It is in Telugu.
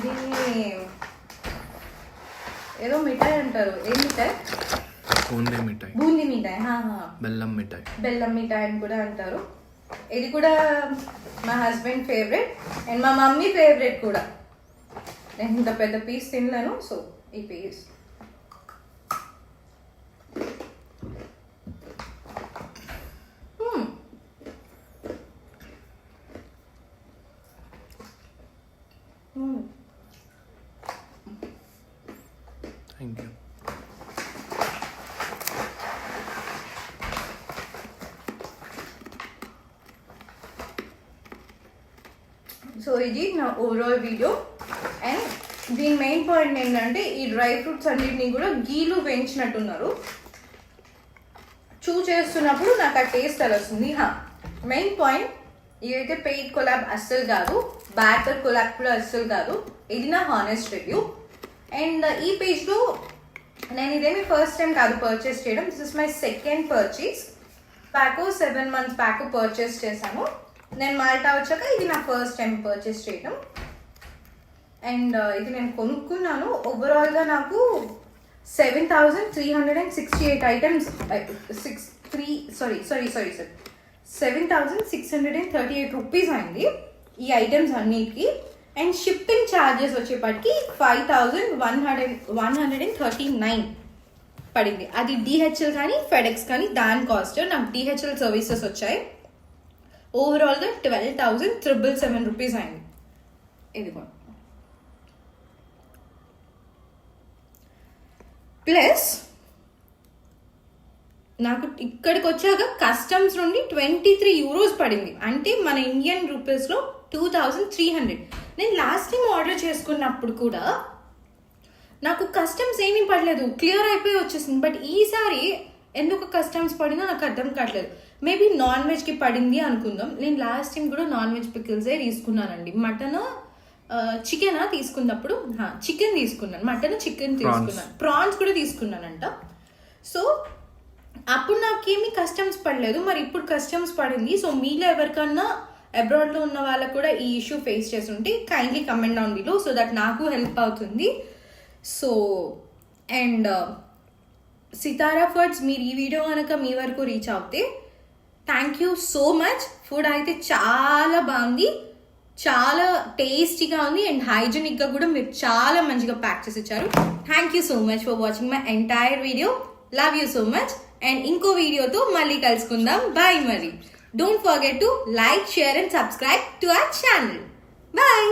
దీన్ని ఏదో మిఠాయి అంటారు. ఏం మిఠాయి? బూందీ మిఠాయి. బూందీ మిఠాయి, బెల్లం మిఠాయి. బెల్లం మిఠాయి అని కూడా అంటారు. ఇది కూడా మా హస్బెండ్ ఫేవరెట్ అండ్ మా మమ్మీ ఫేవరెట్ కూడా. నేను ఇంత పెద్ద పీస్ తినలేను, సో ఈ పీస్. Thank you. సో ఇది నా ఓవరాల్ వీడియో. అండ్ దీని మెయిన్ పాయింట్ ఏంటంటే ఈ డ్రై ఫ్రూట్స్ అన్నిటిని కూడా గీలు వేయించినట్టున్నారు. చేస్తున్నప్పుడు నాకు ఆ టేస్ట్ అలా వస్తుంది. మెయిన్ పాయింట్ ఇదైతే పెయిడ్ కొలాబ్ అస్సలు కాదు, బ్యాటర్ కొలాబ్ కూడా అస్సలు కాదు. ఇది నా హానెస్ట్ రివ్యూ. అండ్ ఈ పేజ్లో నేను ఇదేమి ఫస్ట్ టైం కాదు పర్చేస్ చేయడం. This is my second purchase. 7 months back purchase చేశాను. నేను మాల్టా వచ్చాక ఇది నా ఫస్ట్ టైం పర్చేస్ చేయడం. అండ్ ఇది నేను కొనుక్కున్నాను. ఓవరాల్గా నాకు 7,368 ఐటమ్స్ 7,638 రూపీస్ అయింది ఈ ఐటమ్స్ అన్నిటికీ. అండ్ షిప్పింగ్ ఛార్జెస్ వచ్చేప్పటికి 5,139 పడింది. అది డిహెచ్ఎల్ కానీ ఫెడెక్స్ కానీ దాని కాస్ట్. నాకు డిహెచ్ఎల్ సర్వీసెస్ వచ్చాయి. ఓవరాల్గా 12,777 రూపీస్ అయింది. ఇదిగో ప్లస్ నాకు ఇక్కడికి వచ్చాక కస్టమ్స్ నుండి 23 euros పడింది. అంటే మన ఇండియన్ రూపీస్లో 2,300. నేను లాస్ట్ టైం ఆర్డర్ చేసుకున్నప్పుడు కూడా నాకు కస్టమ్స్ ఏమీ పడలేదు, క్లియర్ అయిపోయి వచ్చేసింది. బట్ ఈసారి ఎందుకు కస్టమ్స్ పడిందో నాకు అర్థం కావట్లేదు. మేబీ నాన్ వెజ్కి పడింది అనుకుందాం. నేను లాస్ట్ టైం కూడా నాన్ వెజ్ పికిల్సే తీసుకున్నానండి. మటన్ చికెన్ తీసుకున్నప్పుడు చికెన్ తీసుకున్నాను, మటన్ చికెన్ తీసుకున్నాను, ప్రాన్స్ కూడా తీసుకున్నానంట. సో అప్పుడు నాకేమీ కస్టమ్స్ పడలేదు, మరి ఇప్పుడు కస్టమ్స్ పడింది. సో మీలో ఎవరికన్నా అబ్రాడ్లో ఉన్న వాళ్ళకు కూడా ఈ ఇష్యూ ఫేస్ చేస్తుంటే kindly comment down below, so that నాకు హెల్ప్ అవుతుంది. సో అండ్ సితారా ఫుడ్స్, మీరు ఈ వీడియో కనుక మీ వరకు రీచ్ అవుతే thank you so much. Food అయితే చాలా బాగుంది, చాలా టేస్టీగా ఉంది అండ్ హైజీనిక్గా కూడా మీరు చాలా మంచిగా ప్యాక్ చేసి ఇచ్చారు. Thank you so much for watching my entire video. Love you so much. And ఇంకో వీడియోతో మళ్ళీ కలుసుకుందాం. బాయ్. మరి don't forget to like, share and subscribe to our channel. Bye.